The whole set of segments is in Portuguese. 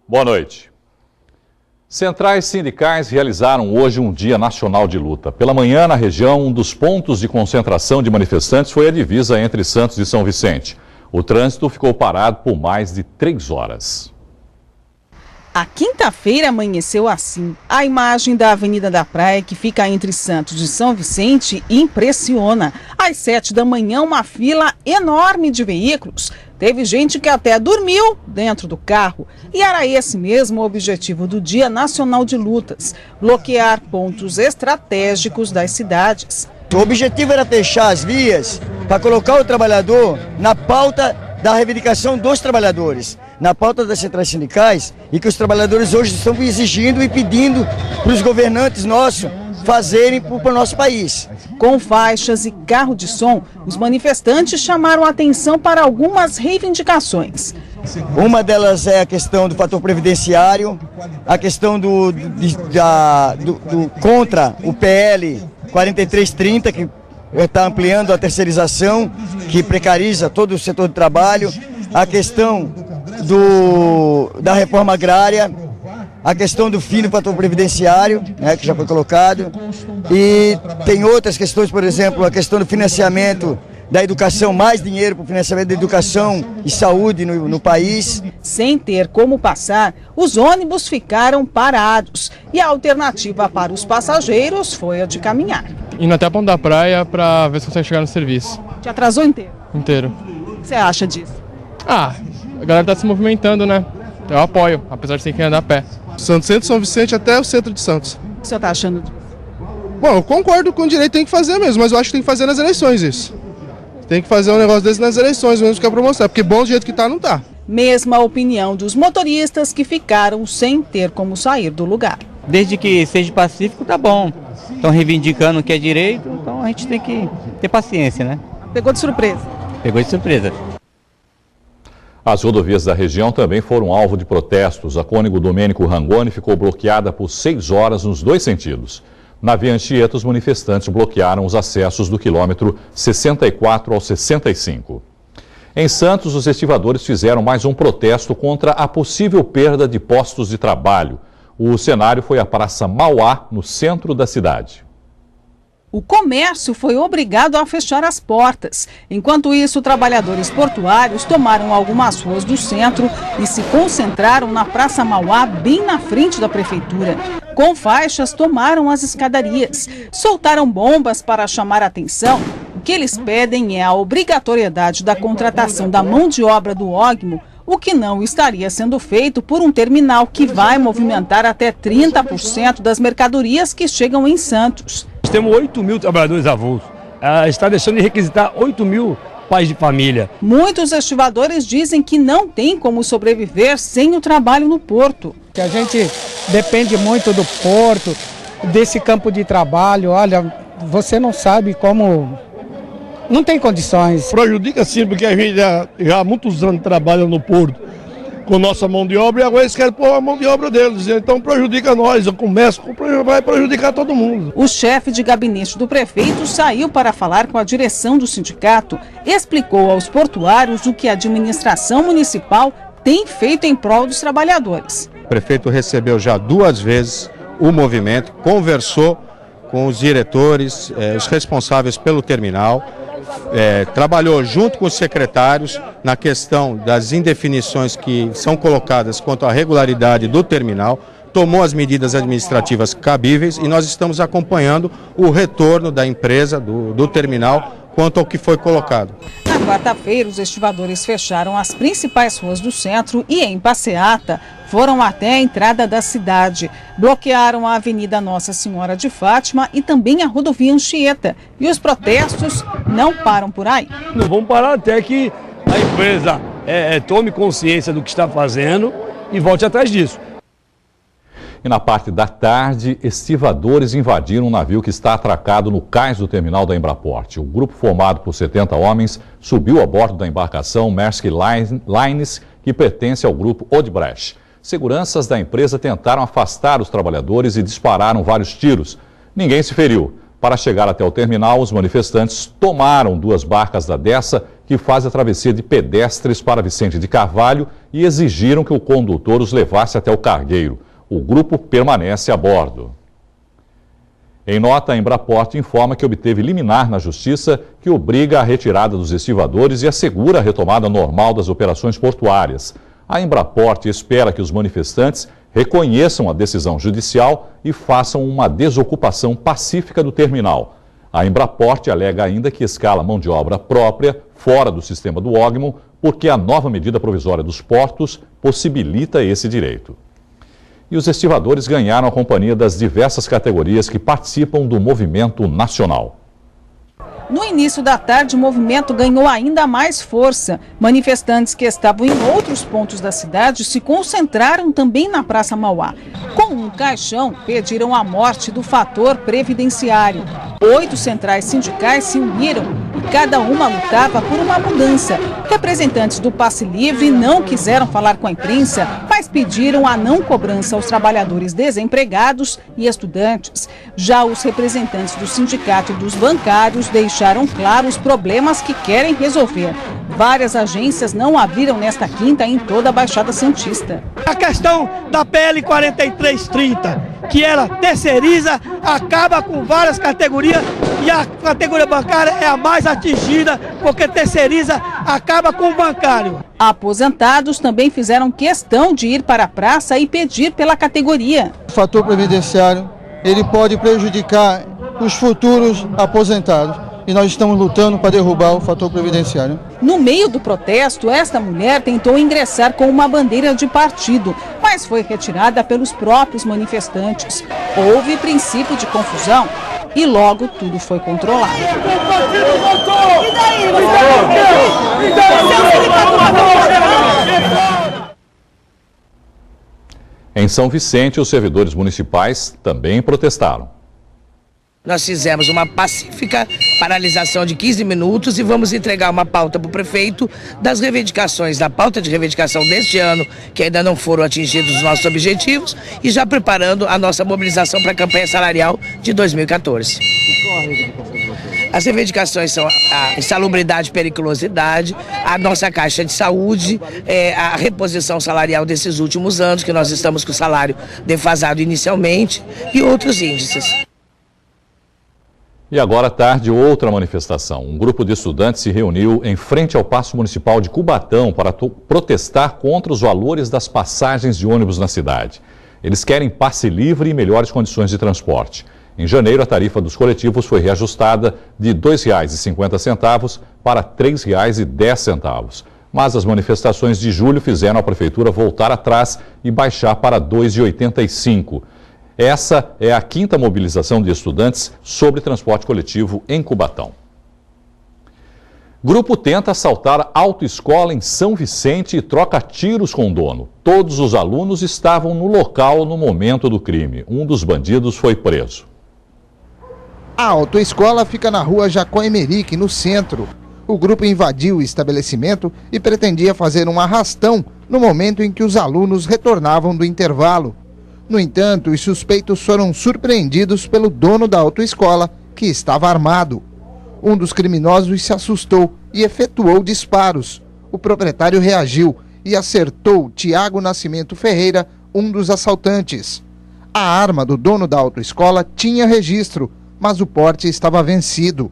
Boa noite. Centrais sindicais realizaram hoje um dia nacional de luta. Pela manhã, na região, um dos pontos de concentração de manifestantes foi a divisa entre Santos e São Vicente. O trânsito ficou parado por mais de 3 horas. A quinta-feira amanheceu assim. A imagem da Avenida da Praia, que fica entre Santos e São Vicente, impressiona. Às 7 da manhã, uma fila enorme de veículos. Teve gente que até dormiu dentro do carro. E era esse mesmo o objetivo do Dia Nacional de Lutas: bloquear pontos estratégicos das cidades. O objetivo era fechar as vias para colocar o trabalhador na pauta da reivindicação dos trabalhadores, na pauta das centrais sindicais, e que os trabalhadores hoje estão exigindo e pedindo para os governantes nossos fazerem para o nosso país. Com faixas e carro de som, os manifestantes chamaram a atenção para algumas reivindicações. Uma delas é a questão do fator previdenciário, a questão do contra o PL 4330, que está ampliando a terceirização, que precariza todo o setor de trabalho, a questão da reforma agrária, a questão do fim do fator previdenciário, né, que já foi colocado, e tem outras questões, por exemplo, a questão do financiamento da educação, mais dinheiro para o financiamento da educação e saúde no país. Sem ter como passar, os ônibus ficaram parados e a alternativa para os passageiros foi a de caminhar. Indo até a ponta da praia para ver se consegue chegar no serviço. Te atrasou inteiro? Inteiro. O que você acha disso? A galera tá se movimentando, né? Eu apoio, apesar de ter que andar a pé. Santos, centro de São Vicente até o centro de Santos. O que você tá achando disso? Bom, eu concordo com o direito, tem que fazer mesmo, mas eu acho que tem que fazer nas eleições isso. Tem que fazer um negócio desse nas eleições mesmo, que é pra mostrar, porque bom do jeito que tá, não tá. Mesma opinião dos motoristas que ficaram sem ter como sair do lugar. Desde que seja pacífico, tá bom. Estão reivindicando o que é direito, então a gente tem que ter paciência, né? Pegou de surpresa? Pegou de surpresa. As rodovias da região também foram alvo de protestos. A Cônego Domênico Rangoni ficou bloqueada por 6 horas nos 2 sentidos. Na Via Anchieta, os manifestantes bloquearam os acessos do quilômetro 64 ao 65. Em Santos, os estivadores fizeram mais um protesto contra a possível perda de postos de trabalho. O cenário foi a Praça Mauá, no centro da cidade. O comércio foi obrigado a fechar as portas. Enquanto isso, trabalhadores portuários tomaram algumas ruas do centro e se concentraram na Praça Mauá, bem na frente da prefeitura. Com faixas, tomaram as escadarias, soltaram bombas para chamar a atenção. O que eles pedem é a obrigatoriedade da contratação da mão de obra do OGMO, o que não estaria sendo feito por um terminal que vai movimentar até 30% das mercadorias que chegam em Santos. Nós temos 8 mil trabalhadores avulsos. Está deixando de requisitar 8 mil pais de família. Muitos estivadores dizem que não tem como sobreviver sem o trabalho no porto. A gente depende muito do porto, desse campo de trabalho. Olha, você não sabe como... Não tem condições. Prejudica sim, porque a gente já há muitos anos trabalha no porto com nossa mão de obra e agora eles querem pôr a mão de obra deles. Então prejudica nós, o comércio vai prejudicar todo mundo. O chefe de gabinete do prefeito saiu para falar com a direção do sindicato, explicou aos portuários o que a administração municipal tem feito em prol dos trabalhadores. O prefeito recebeu já 2 vezes o movimento, conversou com os diretores, os responsáveis pelo terminal, trabalhou junto com os secretários na questão das indefinições que são colocadas quanto à regularidade do terminal, tomou as medidas administrativas cabíveis e nós estamos acompanhando o retorno da empresa, do terminal, quanto ao que foi colocado. Na quarta-feira, os estivadores fecharam as principais ruas do centro e, em passeata, foram até a entrada da cidade. Bloquearam a Avenida Nossa Senhora de Fátima e também a rodovia Anchieta. E os protestos não param por aí. Não vamos parar até que a empresa tome consciência do que está fazendo e volte atrás disso. E na parte da tarde, estivadores invadiram um navio que está atracado no cais do terminal da Embraport. O grupo, formado por 70 homens, subiu a bordo da embarcação Maersk Lines, que pertence ao grupo Odebrecht. Seguranças da empresa tentaram afastar os trabalhadores e dispararam vários tiros. Ninguém se feriu. Para chegar até o terminal, os manifestantes tomaram 2 barcas da Dessa que fazem a travessia de pedestres para Vicente de Carvalho e exigiram que o condutor os levasse até o cargueiro. O grupo permanece a bordo. Em nota, a Embraport informa que obteve liminar na Justiça que obriga a retirada dos estivadores e assegura a retomada normal das operações portuárias. A Embraport espera que os manifestantes reconheçam a decisão judicial e façam uma desocupação pacífica do terminal. A Embraport alega ainda que escala mão de obra própria fora do sistema do OGMO, porque a nova medida provisória dos portos possibilita esse direito. E os estivadores ganharam a companhia das diversas categorias que participam do movimento nacional. No início da tarde, o movimento ganhou ainda mais força. Manifestantes que estavam em outros pontos da cidade se concentraram também na Praça Mauá. Com um caixão, pediram a morte do fator previdenciário. 8 centrais sindicais se uniram e cada uma lutava por uma mudança. Representantes do Passe Livre não quiseram falar com a imprensa, mas pediram a não cobrança aos trabalhadores desempregados e estudantes. Já os representantes do sindicato e dos bancários deixaram claro os problemas que querem resolver. Várias agências não abriram nesta quinta em toda a Baixada Santista. A questão da PL 4330, que ela terceiriza, acaba com várias categorias e a categoria bancária é a mais atingida, porque terceiriza, acaba com o bancário. Aposentados também fizeram questão de ir para a praça e pedir pela categoria. O fator previdenciário, ele pode prejudicar os futuros aposentados. E nós estamos lutando para derrubar o fator previdenciário. No meio do protesto, esta mulher tentou ingressar com uma bandeira de partido, mas foi retirada pelos próprios manifestantes. Houve princípio de confusão e logo tudo foi controlado. Em São Vicente, os servidores municipais também protestaram. Nós fizemos uma pacífica paralisação de 15 minutos e vamos entregar uma pauta para o prefeito das reivindicações, da pauta de reivindicação deste ano, que ainda não foram atingidos os nossos objetivos, e já preparando a nossa mobilização para a campanha salarial de 2014. As reivindicações são a insalubridade e periculosidade, a nossa caixa de saúde, a reposição salarial desses últimos anos, que nós estamos com o salário defasado inicialmente, e outros índices. E agora à tarde, outra manifestação. Um grupo de estudantes se reuniu em frente ao Paço Municipal de Cubatão para protestar contra os valores das passagens de ônibus na cidade. Eles querem passe livre e melhores condições de transporte. Em janeiro, a tarifa dos coletivos foi reajustada de R$ 2,50 para R$ 3,10. Mas as manifestações de julho fizeram a prefeitura voltar atrás e baixar para R$ 2,85. Essa é a 5ª mobilização de estudantes sobre transporte coletivo em Cubatão. Grupo tenta assaltar autoescola em São Vicente e troca tiros com o dono. Todos os alunos estavam no local no momento do crime. Um dos bandidos foi preso. A autoescola fica na rua Jacó Emerick, no centro. O grupo invadiu o estabelecimento e pretendia fazer um arrastão no momento em que os alunos retornavam do intervalo. No entanto, os suspeitos foram surpreendidos pelo dono da autoescola, que estava armado. Um dos criminosos se assustou e efetuou disparos. O proprietário reagiu e acertou Tiago Nascimento Ferreira, um dos assaltantes. A arma do dono da autoescola tinha registro, mas o porte estava vencido.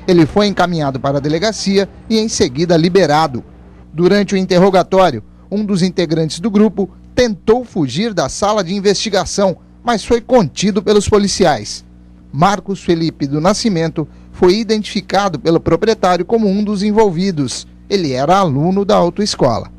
Ele foi encaminhado para a delegacia e em seguida liberado. Durante o interrogatório, um dos integrantes do grupo tentou fugir da sala de investigação, mas foi contido pelos policiais. Marcos Felipe do Nascimento foi identificado pelo proprietário como um dos envolvidos. Ele era aluno da autoescola.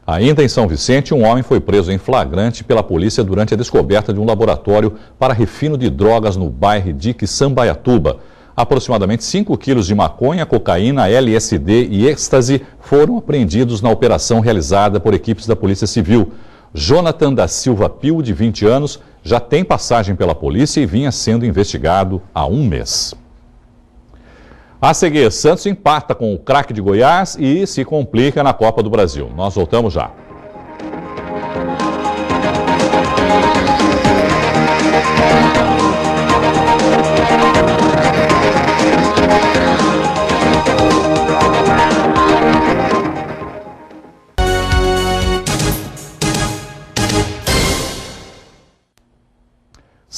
Ainda em São Vicente, um homem foi preso em flagrante pela polícia durante a descoberta de um laboratório para refino de drogas no bairro de Sambaiatuba. Aproximadamente 5 quilos de maconha, cocaína, LSD e êxtase foram apreendidos na operação realizada por equipes da Polícia Civil. Jonathan da Silva Pio, de 20 anos, já tem passagem pela polícia e vinha sendo investigado há um mês. A CG Santos empata com o Craque de Goiás e se complica na Copa do Brasil. Nós voltamos já.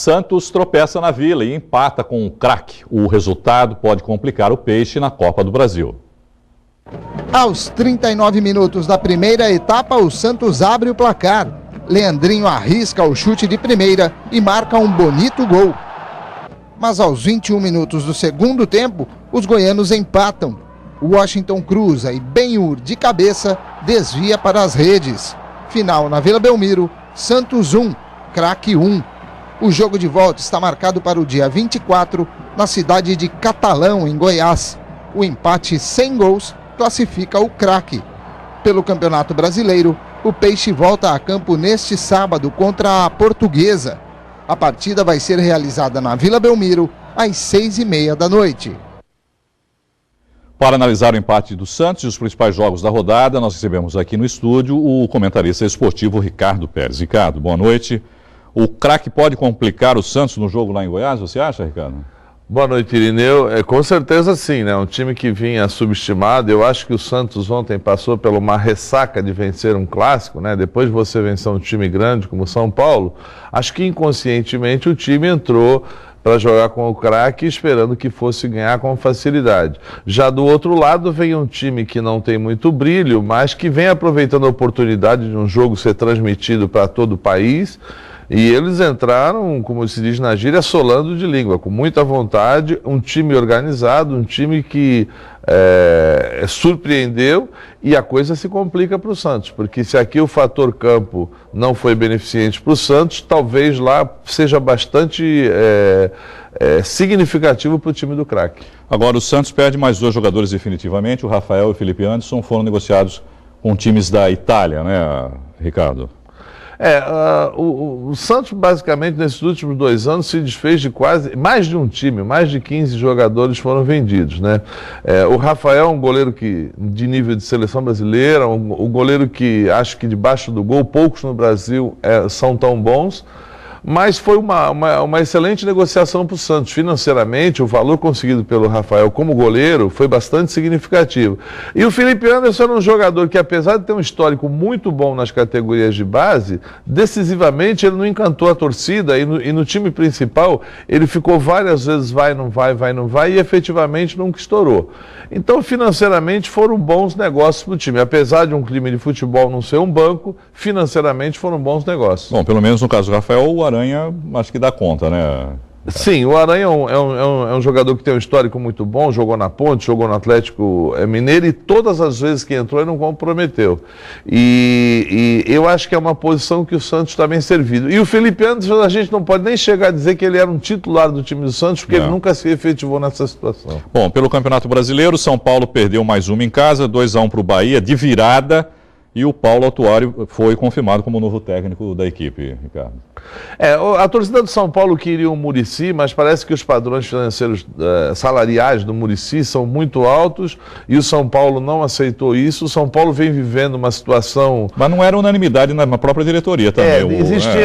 Santos tropeça na Vila e empata com o Craque. O resultado pode complicar o Peixe na Copa do Brasil. Aos 39 minutos da primeira etapa, o Santos abre o placar. Leandrinho arrisca o chute de primeira e marca um bonito gol. Mas aos 21 minutos do segundo tempo, os goianos empatam. Washington cruza e Benhur, de cabeça, desvia para as redes. Final na Vila Belmiro, Santos 1, Craque 1. O jogo de volta está marcado para o dia 24, na cidade de Catalão, em Goiás. O empate sem gols classifica o Craque. Pelo Campeonato Brasileiro, o Peixe volta a campo neste sábado contra a Portuguesa. A partida vai ser realizada na Vila Belmiro, às 6h30 da noite. Para analisar o empate do Santos e os principais jogos da rodada, nós recebemos aqui no estúdio o comentarista esportivo Ricardo Pérez. Ricardo, boa noite. O Craque pode complicar o Santos no jogo lá em Goiás, você acha, Ricardo? Boa noite, Irineu. Com certeza sim, né? Um time que vinha subestimado. Eu acho que o Santos ontem passou por uma ressaca de vencer um clássico, né? Depois de você vencer um time grande como o São Paulo, acho que inconscientemente o time entrou para jogar com o Craque, esperando que fosse ganhar com facilidade. Já do outro lado vem um time que não tem muito brilho, mas que vem aproveitando a oportunidade de um jogo ser transmitido para todo o país. E eles entraram, como se diz na gíria, solando de língua, com muita vontade, um time organizado, um time que surpreendeu, e a coisa se complica para o Santos, porque se aqui o fator campo não foi beneficente para o Santos, talvez lá seja bastante significativo para o time do Craque. Agora o Santos perde mais 2 jogadores definitivamente, o Rafael e o Felipe Anderson foram negociados com times da Itália, né, Ricardo? O Santos basicamente nesses últimos 2 anos se desfez de mais de um time, mais de 15 jogadores foram vendidos, né? O Rafael é um goleiro de nível de seleção brasileira, um goleiro que acho que debaixo do gol, poucos no Brasil são tão bons. Mas foi uma excelente negociação para o Santos. Financeiramente, o valor conseguido pelo Rafael como goleiro foi bastante significativo. E o Felipe Anderson era um jogador que, apesar de ter um histórico muito bom nas categorias de base, decisivamente ele não encantou a torcida e no time principal ele ficou várias vezes vai, não vai e efetivamente nunca estourou. Então, financeiramente, foram bons negócios para o time. Apesar de um clima de futebol não ser um banco, financeiramente foram bons negócios. Bom, pelo menos no caso do Rafael, o Aranha acho que dá conta, né? Sim, o Aranha é um jogador que tem um histórico muito bom, jogou na Ponte, jogou no Atlético Mineiro e todas as vezes que entrou ele não comprometeu. E eu acho que é uma posição que o Santos está bem servido. E o Felipe Anderson, a gente não pode nem chegar a dizer que ele era um titular do time do Santos, porque ele nunca se efetivou nessa situação. Bom, pelo Campeonato Brasileiro, São Paulo perdeu mais uma em casa, 2-1 para o Bahia, de virada. E o Paulo Autuori foi confirmado como novo técnico da equipe, Ricardo. A torcida do São Paulo queria o Muricy, mas parece que os padrões financeiros salariais do Muricy são muito altos e o São Paulo não aceitou isso. O São Paulo vem vivendo uma situação... Mas não era unanimidade na própria diretoria também.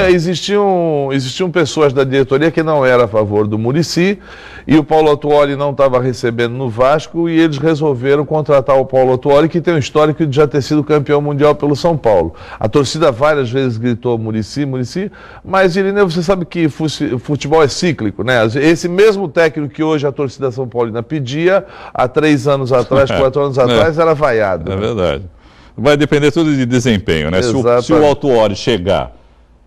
Existiam pessoas da diretoria que não eram a favor do Muricy e o Paulo Autuori não estava recebendo no Vasco e eles resolveram contratar o Paulo Autuori, que tem um histórico de já ter sido campeão mundial pelo São Paulo. A torcida várias vezes gritou Muricy, mas Irineu, você sabe que futebol é cíclico, né? Esse mesmo técnico que hoje a torcida São Paulina pedia, há 3 anos atrás, 4 anos atrás, era vaiado. É verdade. Vai depender tudo de desempenho, né? Se o Autuori chegar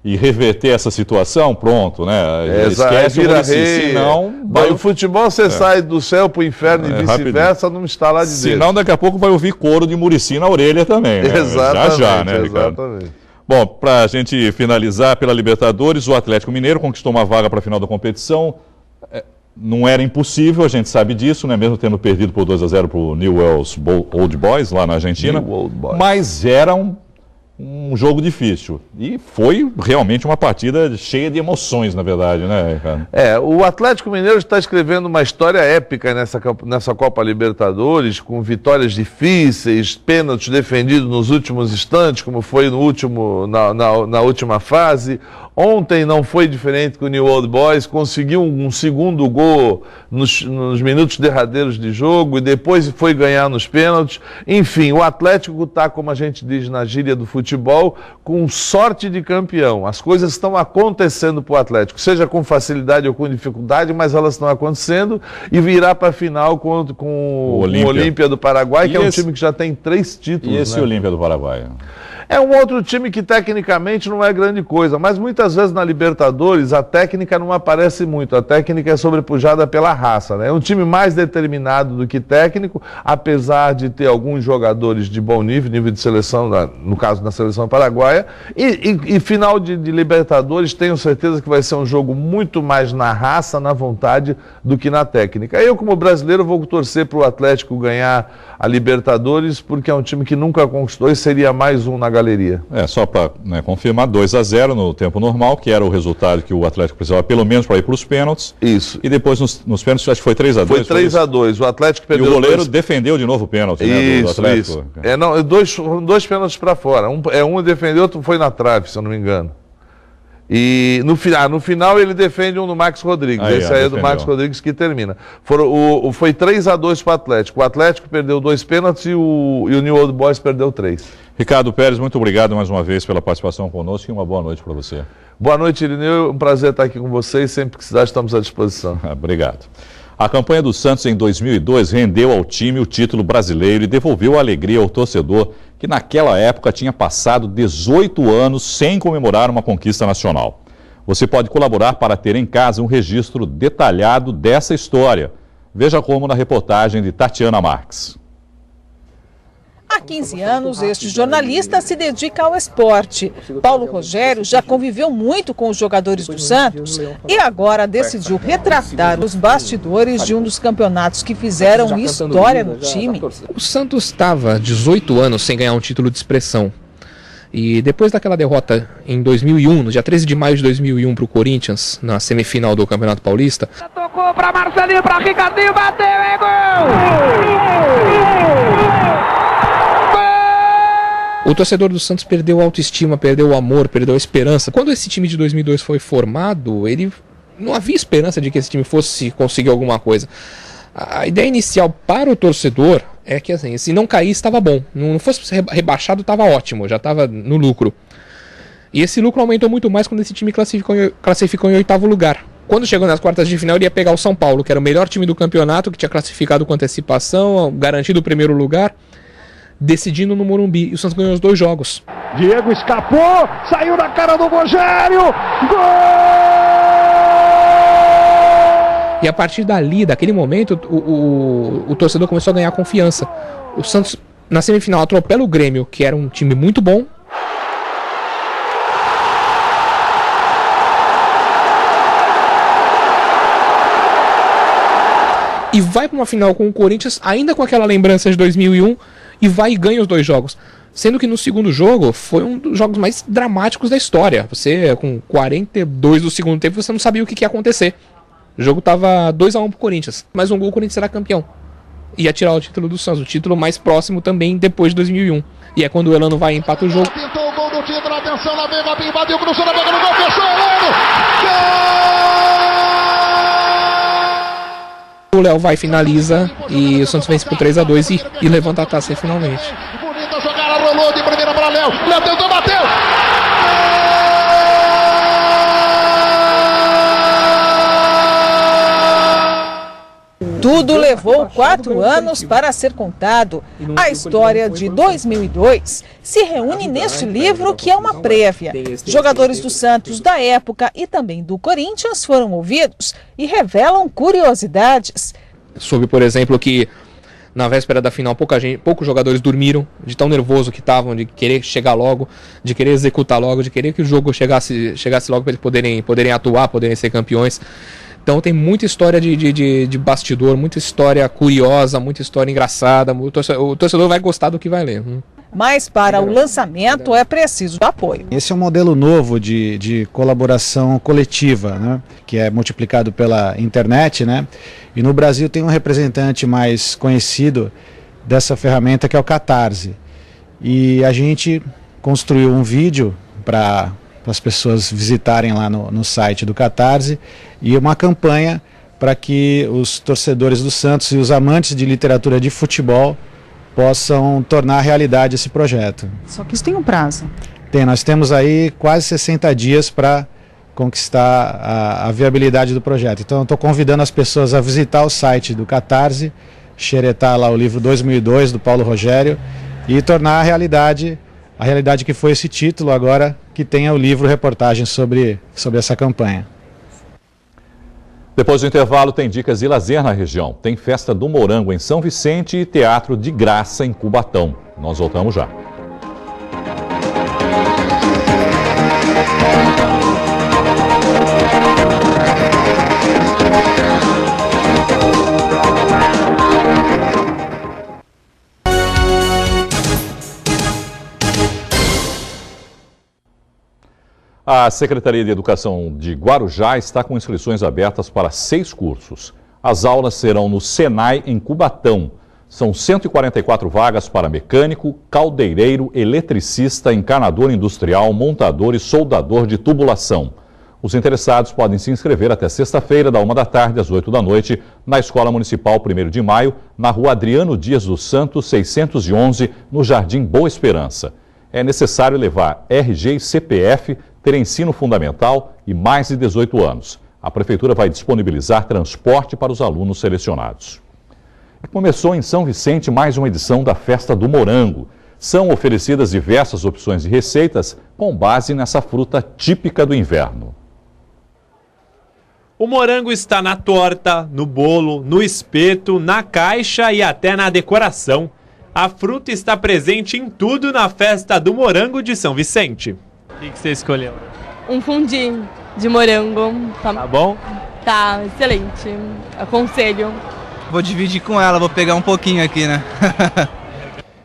e reverter essa situação, pronto, né? Esquece o Muricy, senão... O futebol você sai do céu para o inferno e vice-versa, não está lá de dentro. Senão daqui a pouco vai ouvir coro de Muricy na orelha também, né? Exatamente, já, né, Ricardo? Exatamente. Bom, para a gente finalizar pela Libertadores, o Atlético Mineiro conquistou uma vaga para a final da competição. Não era impossível, a gente sabe disso, né? Mesmo tendo perdido por 2-0 para o Newell's Old Boys, lá na Argentina. Mas era um jogo difícil. E foi realmente uma partida cheia de emoções, na verdade, né, Ricardo? O Atlético Mineiro está escrevendo uma história épica nessa Copa Libertadores, com vitórias difíceis, pênaltis defendidos nos últimos instantes, como foi na última fase. Ontem não foi diferente com o New Old Boys, conseguiu um segundo gol nos minutos derradeiros de jogo e depois foi ganhar nos pênaltis. Enfim, o Atlético está, como a gente diz na gíria do futebol, com sorte de campeão. As coisas estão acontecendo para o Atlético, seja com facilidade ou com dificuldade, mas elas estão acontecendo e virá para a final com o Olímpia do Paraguai, que é um time que já tem 3 títulos. E esse Olímpia do Paraguai? É um outro time que tecnicamente não é grande coisa, mas muitas vezes na Libertadores a técnica não aparece muito, a técnica é sobrepujada pela raça, né? É um time mais determinado do que técnico, apesar de ter alguns jogadores de bom nível de seleção, no caso da seleção paraguaia, e final de Libertadores tenho certeza que vai ser um jogo muito mais na raça, na vontade, do que na técnica. Eu, como brasileiro, vou torcer para o Atlético ganhar a Libertadores, porque é um time que nunca conquistou e seria mais um na galeria. Só para confirmar, 2-0 no tempo normal, que era o resultado que o Atlético precisava pelo menos para ir para os pênaltis. Isso. E depois nos pênaltis, acho que foi 3-2. Foi 3-2, o Atlético perdeu. E o goleiro defendeu de novo o pênalti, do Atlético. Isso. Dois pênaltis para fora. Um defendeu, outro foi na trave, se eu não me engano. E no final ele defende um do Max Rodrigues. Esse aí é do Max Rodrigues que termina. Foi 3-2 para o Atlético. O Atlético perdeu 2 pênaltis e o New Old Boys perdeu 3. Ricardo Pérez, muito obrigado mais uma vez pela participação conosco e uma boa noite para você. Boa noite, Irineu. Um prazer estar aqui com vocês. Sempre que precisar, estamos à disposição. Obrigado. A campanha do Santos em 2002 rendeu ao time o título brasileiro e devolveu a alegria ao torcedor que naquela época tinha passado 18 anos sem comemorar uma conquista nacional. Você pode colaborar para ter em casa um registro detalhado dessa história. Veja como na reportagem de Tatiana Marques. Há 15 anos, este jornalista se dedica ao esporte. Paulo Rogério já conviveu muito com os jogadores do Santos e agora decidiu retratar os bastidores de um dos campeonatos que fizeram história no time. O Santos estava 18 anos sem ganhar um título de expressão. E depois daquela derrota em 2001, no dia 13 de maio de 2001 para o Corinthians, na semifinal do Campeonato Paulista... Tocou para Marcelinho, para Ricardinho, bateu, é gol! O torcedor do Santos perdeu a autoestima, perdeu o amor, perdeu a esperança. Quando esse time de 2002 foi formado, ele não havia esperança de que esse time fosse conseguir alguma coisa. A ideia inicial para o torcedor é que, assim, se não cair, estava bom. Não fosse rebaixado, estava ótimo, já estava no lucro. E esse lucro aumentou muito mais quando esse time classificou em 8º lugar. Quando chegou nas quartas de final, ele ia pegar o São Paulo, que era o melhor time do campeonato, que tinha classificado com antecipação, garantido o primeiro lugar, decidindo no Morumbi. E o Santos ganhou os 2 jogos. Diego escapou, saiu na cara do Rogério, gol! E a partir dali, daquele momento, o torcedor começou a ganhar confiança. O Santos, na semifinal, atropela o Grêmio, que era um time muito bom. E vai para uma final com o Corinthians, ainda com aquela lembrança de 2001, e vai e ganha os 2 jogos. Sendo que no segundo jogo foi um dos jogos mais dramáticos da história. Você, com 42 do segundo tempo, você não sabia o que ia acontecer. O jogo estava 2-1 pro Corinthians. Mais um gol, o Corinthians será campeão. Ia tirar o título do Santos, o título mais próximo também depois de 2001. E é quando o Elano vai e empata o jogo. Pintou o gol do título, atenção na Veiga, invadiu, cruzou na boca do gol, fechou o Elano! O Léo vai, finaliza e o Santos vence por 3-2 e levanta a taça finalmente. Bonita jogada, rolou de primeira para Léo. Léo tentou, bateu! Tudo levou 4 anos para ser contado. A história de 2002 se reúne neste livro, que é uma prévia. Jogadores do Santos da época e também do Corinthians foram ouvidos e revelam curiosidades. Soube, por exemplo, que na véspera da final poucos jogadores dormiram, de tão nervoso que estavam, de querer chegar logo, de querer executar logo, de querer que o jogo chegasse logo para eles poderem atuar, poderem ser campeões. Então tem muita história de bastidor, muita história curiosa, muita história engraçada. O torcedor vai gostar do que vai ler. Mas para o lançamento é preciso apoio. Esse é um modelo novo de colaboração coletiva, né, que é multiplicado pela internet, né? E no Brasil tem um representante mais conhecido dessa ferramenta, que é o Catarse. E a gente construiu um vídeo para as pessoas visitarem lá no site do Catarse, e uma campanha para que os torcedores do Santos e os amantes de literatura de futebol possam tornar realidade esse projeto. Só que isso tem um prazo. Nós temos aí quase 60 dias para conquistar a viabilidade do projeto. Então eu estou convidando as pessoas a visitar o site do Catarse, xeretar lá o livro 2002 do Paulo Rogério e tornar a realidade que foi esse título agora, que tenha o livro reportagem sobre essa campanha. Depois do intervalo, tem dicas de lazer na região. Tem festa do Morango em São Vicente e teatro de graça em Cubatão. Nós voltamos já. A Secretaria de Educação de Guarujá está com inscrições abertas para 6 cursos. As aulas serão no Senai, em Cubatão. São 144 vagas para mecânico, caldeireiro, eletricista, encanador industrial, montador e soldador de tubulação. Os interessados podem se inscrever até sexta-feira, da 1 da tarde às 8 da noite, na Escola Municipal 1º de Maio, na Rua Adriano Dias dos Santos, 611, no Jardim Boa Esperança. É necessário levar RG e CPF, ter ensino fundamental e mais de 18 anos. A Prefeitura vai disponibilizar transporte para os alunos selecionados. E começou em São Vicente mais uma edição da Festa do Morango. São oferecidas diversas opções de receitas com base nessa fruta típica do inverno. O morango está na torta, no bolo, no espeto, na caixa e até na decoração. A fruta está presente em tudo na Festa do Morango de São Vicente. O que você escolheu? Um fundi de morango. Tá bom? Tá, excelente. Aconselho. Vou dividir com ela, vou pegar um pouquinho aqui, né?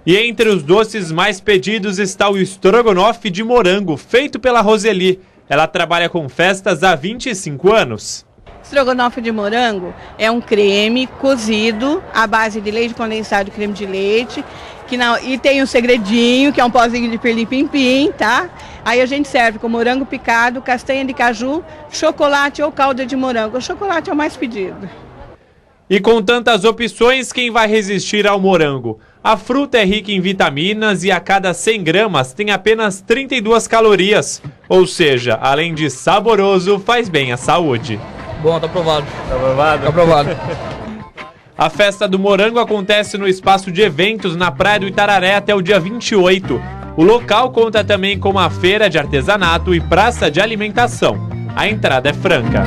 E entre os doces mais pedidos está o estrogonofe de morango, feito pela Roseli. Ela trabalha com festas há 25 anos. Estrogonofe de morango é um creme cozido à base de leite condensado e creme de leite. E tem um segredinho, que é um pozinho de pirlim-pim-pim, tá? Aí a gente serve com morango picado, castanha de caju, chocolate ou calda de morango. O chocolate é o mais pedido. E com tantas opções, quem vai resistir ao morango? A fruta é rica em vitaminas e a cada 100 gramas tem apenas 32 calorias. Ou seja, além de saboroso, faz bem à saúde. Bom, tá aprovado. Tá aprovado? Tá aprovado. A Festa do Morango acontece no espaço de eventos na Praia do Itararé até o dia 28. O local conta também com uma feira de artesanato e praça de alimentação. A entrada é franca.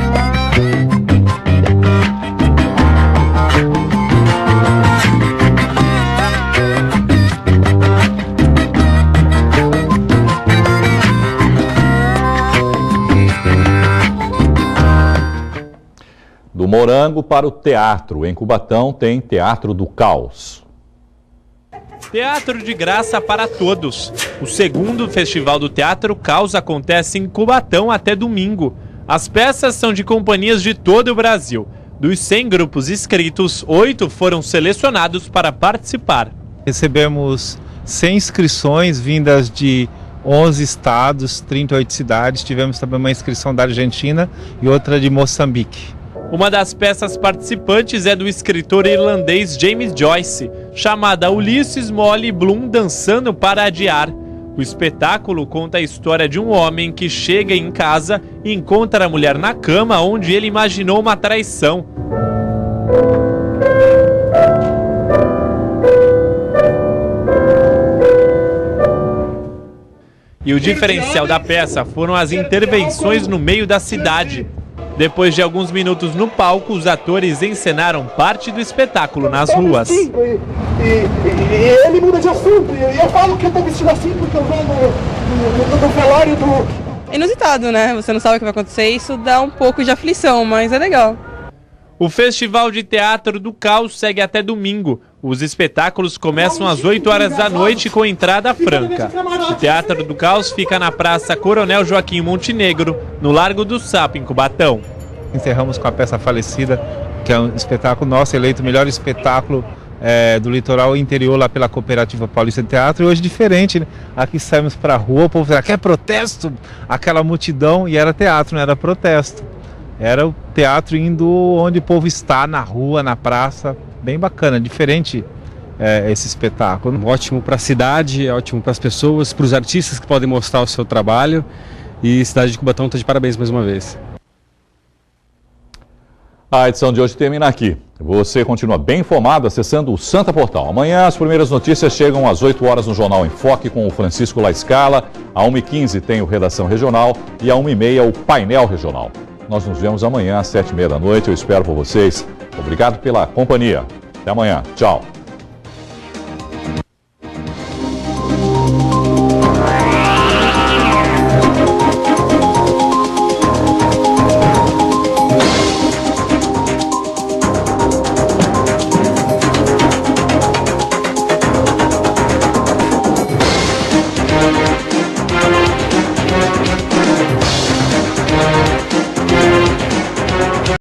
Do Morango para o teatro. Em Cubatão tem Teatro do Caos. Teatro de graça para todos. O segundo Festival do Teatro Caos acontece em Cubatão até domingo. As peças são de companhias de todo o Brasil. Dos 100 grupos inscritos, 8 foram selecionados para participar. Recebemos 100 inscrições vindas de 11 estados, 38 cidades. Tivemos também uma inscrição da Argentina e outra de Moçambique. Uma das peças participantes é do escritor irlandês James Joyce, chamada Ulisses Molly Bloom dançando para adiar. O espetáculo conta a história de um homem que chega em casa e encontra a mulher na cama onde ele imaginou uma traição. E o diferencial da peça foram as intervenções no meio da cidade. Depois de alguns minutos no palco, os atores encenaram parte do espetáculo nas ruas. E ele muda de assunto. E eu falo que eu tô vestido assim porque eu venho no velório do... Inusitado, né? Você não sabe o que vai acontecer, isso dá um pouco de aflição, mas é legal. O Festival de Teatro do Caos segue até domingo. Os espetáculos começam às 8 horas da noite com entrada franca. O Teatro do Caos fica na Praça Coronel Joaquim Montenegro, no Largo do Sapo, em Cubatão. Encerramos com a peça Falecida, que é um espetáculo nosso, eleito o melhor espetáculo do litoral interior lá pela Cooperativa Paulista de Teatro, e hoje diferente, né? Aqui saímos para a rua, o povo falava, quer protesto? Aquela multidão, e era teatro, não era protesto. Era o teatro indo onde o povo está, na rua, na praça, bem bacana, diferente esse espetáculo. Ótimo para a cidade, ótimo para as pessoas, para os artistas que podem mostrar o seu trabalho, e a cidade de Cubatão está de parabéns mais uma vez. A edição de hoje termina aqui. Você continua bem informado acessando o Santa Portal. Amanhã as primeiras notícias chegam às 8 horas no Jornal em Foque com o Francisco Laescala. À 1h15 tem o Redação Regional e à 1h30 o Painel Regional. Nós nos vemos amanhã às 7h30 da noite. Eu espero por vocês. Obrigado pela companhia. Até amanhã. Tchau.